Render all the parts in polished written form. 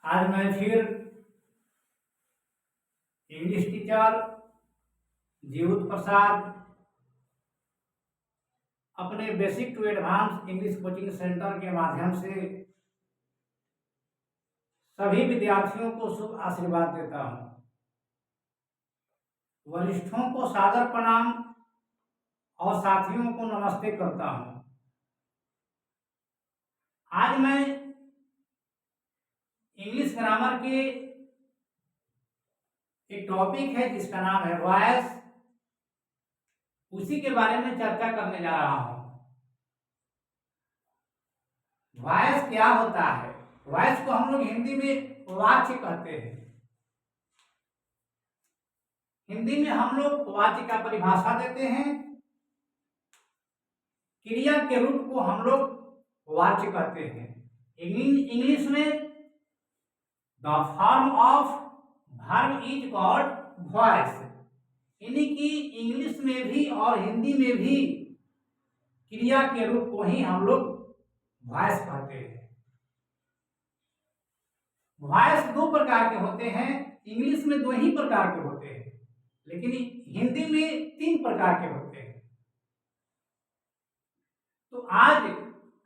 आज मैं फिर इंग्लिश टीचर जीवत प्रसाद अपने basic to advance English coaching centre के माध्यम से सभी विद्यार्थियों को शुभ आशीर्वाद देता हूं। वरिष्ठों को सादर प्रणाम और साथियों को नमस्ते करता हूं। आज मैं इंग्लिश ग्रामर के एक टॉपिक है जिसका नाम है वॉइस, उसी के बारे में चर्चा करने जा रहा हूं। वॉइस क्या होता है? वॉइस को हम लोग हिंदी में वाच्य कहते हैं। हिंदी में हम लोग वाच्य का परिभाषा देते हैं। क्रिया के रूप को हम लोग वाच्य कहते हैं। इंग्लिश में the form of verb is called voice. यानी कि इंग्लिश में भी और हिंदी में भी क्रिया के रूप को ही हम लोग वॉइस कहते हैं। वॉइस दो प्रकार के होते हैं। इंग्लिश में दो ही प्रकार के होते हैं, लेकिन हिंदी में तीन प्रकार के होते हैं। तो आज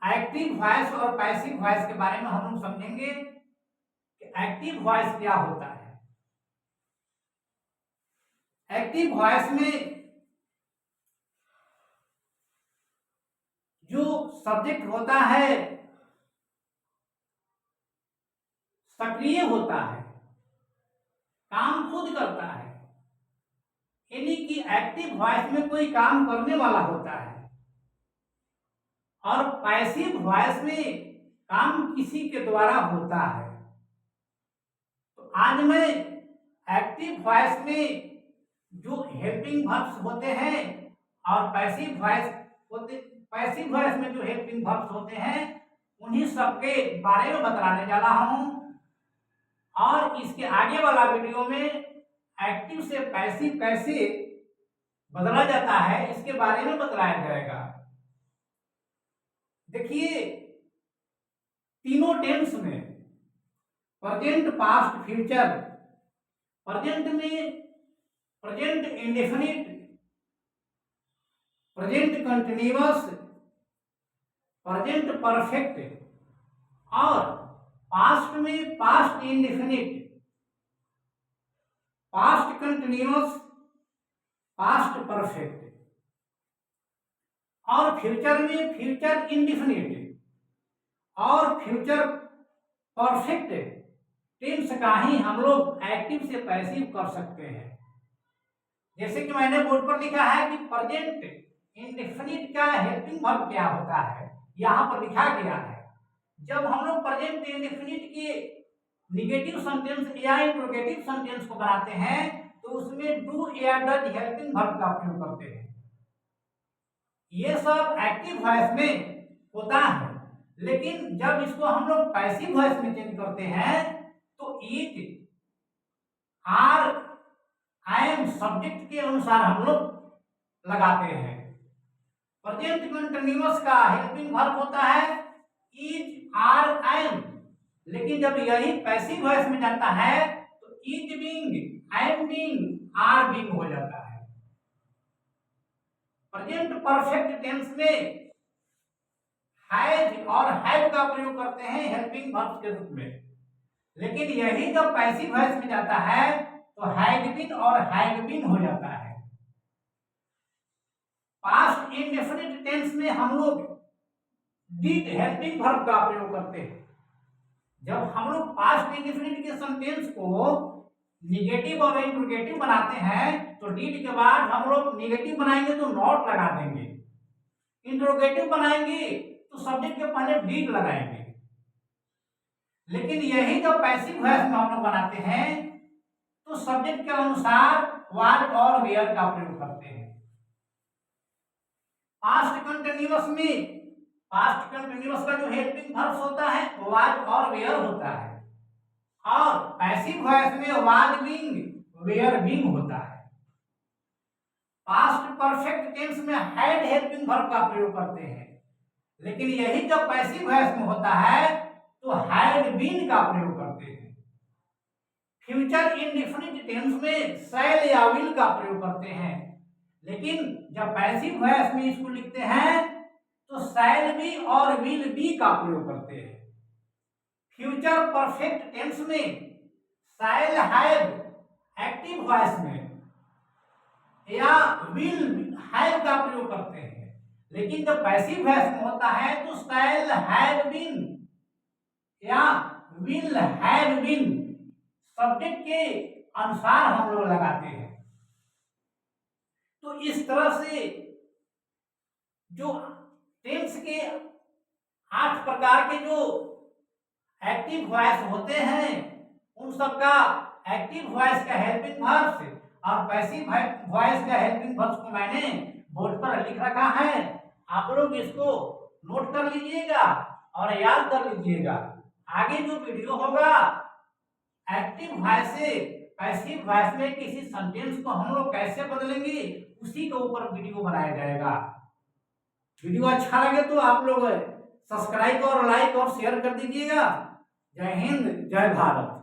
एक्टिव वॉइस और पैसिव वॉइस के बारे में हम लोग समझेंगे कि एक्टिव वॉइस क्या होता है। एक्टिव वॉइस में जो सब्जेक्ट होता है सक्रिय होता है, काम खुद करता है। यानी कि एक्टिव वॉइस में कोई काम करने वाला होता है और पैसिव वॉइस में काम किसी के द्वारा होता है। तो आज मैं एक्टिव वॉइस में जो हेल्पिंग वर्ब्स होते हैं और पैसिव वॉइस में जो हेल्पिंग वर्ब्स होते हैं उन्हीं सबके बारे में बतलाने जा रहा हूं। और इसके आगे वाला वीडियो में एक्टिव से पैसिव कैसे बदला जाता है इसके बारे में बतलाया जाएगा। देखिए, तीनों टेंस में प्रेजेंट, पास्ट, फ्यूचर, प्रेजेंट में present indefinite, present continuous, present perfect और पास्ट में past indefinite, past continuous, past perfect और फ्यूचर में फ्यूचर इंडेफिनिट और फ्यूचर परफेक्ट टेंस का ही हम लोग एक्टिव से पैसिव कर सकते हैं। जैसे कि मैंने बोर्ड पर लिखा है कि प्रेजेंट इंडेफिनिट का हेल्पिंग वर्ब क्या होता है, यहां पर लिखा गया है। जब हम लोग प्रेजेंट इंडेफिनिट के निगेटिव सेंटेंस या इंट्रोगेटिव सेंटेंस को बनाते हैं तो उसमें डू या डज हेल्पिंग वर्ब का प्रयोग करते हैं। ये सब एक्टिव वॉइस में होता है, लेकिन जब इसको हम लोग पैसिव वॉइस में चेंज करते हैं तो is, are, I am subject के अनुसार हम लोग लगाते हैं। प्रेजेंट कंटिन्यूअस का हेल्पिंग वर्ब होता है इज, आर, आई एम, लेकिन जब यही पैसिव वॉइस में जाता है तो is being, I am being, are being हो जाता है। प्रेजेंट परफेक्ट टेंस में हैज और हैव का प्रयोग करते हैं हेल्पिंग वर्ब के रूप में, लेकिन यही जब पैसिव वॉइस में जाता है तो हैज बीन और हैव बीन हो जाता है। पास्ट इंडेफिनिट टेंस में हम लोग डिड हेल्पिंग वर्ब का प्रयोग करते हैं। जब हम लोग पास्ट इंडेफिनिट के सेंटेंस को निगेटिव और इंट्रोगेटिव बनाते हैं तो डिड के बाद हम लोग निगेटिव बनाएंगे तो नॉट लगा देंगे, इंट्रोगेटिव बनाएंगे तो सब्जेक्ट के पहले डिड लगाएंगे। लेकिन यही जब पैसिव वॉइस में हम लोग बनाते हैं तो सब्जेक्ट के अनुसार वाज और वेयर का प्रयोग करते हैं। पास्ट कंटिन्यूअस में पास्ट कंटिन्यूअस का जो हेल्पिंग वर्ब्स होता है वो वाज और वेयर होता है और पैसिव वॉइस में वाज बीइंग, वेयर बीइंग होता है। पास्ट परफेक्ट टेंस में हैड हेल्पिंग वर्ब का प्रयोग करते हैं, लेकिन यही जब पैसिव वॉइस में होता है तो हैड बीन का प्रयोग करते हैं। फ्यूचर इंडेफिनिट टेंस में शैल या विल का प्रयोग करते हैं, लेकिन जब पैसिव वॉइस में इसको लिखते हैं तो शैल बी और विल बी का प्रयोग करते हैं। फ्यूचर परफेक्ट टेंस में शैल हैव एक्टिव वॉइस में या विल हैव का प्रयोग करते हैं, लेकिन जब पैसिव वॉइस में होता है तो शैल हैव बीन या विल हैव बीन सब्जेक्ट के अनुसार हम लोग लगाते हैं। तो इस तरह से जो टेंस के 8 प्रकार के जो एक्टिव वॉइस होते हैं उन सबका एक्टिव वॉइस का हेल्पिंग वर्ब्स और पैसिव वॉइस का हेल्पिंग वर्ब्स को मैंने बोर्ड पर लिख रखा है। आप लोग इसको नोट कर लीजिएगा और याद कर लीजिएगा। आगे जो वीडियो होगा एक्टिव वॉइस से पैसिव वॉइस में किसी सेंटेंस को हम लोग कैसे बदलेंगे उसी के ऊपर वीडियो बनाया जाएगा। वीडियो अच्छा लगे तो आप लोग सब्सक्राइब और लाइक और शेयर कर दीजिएगा। जय हिंद, जय भारत।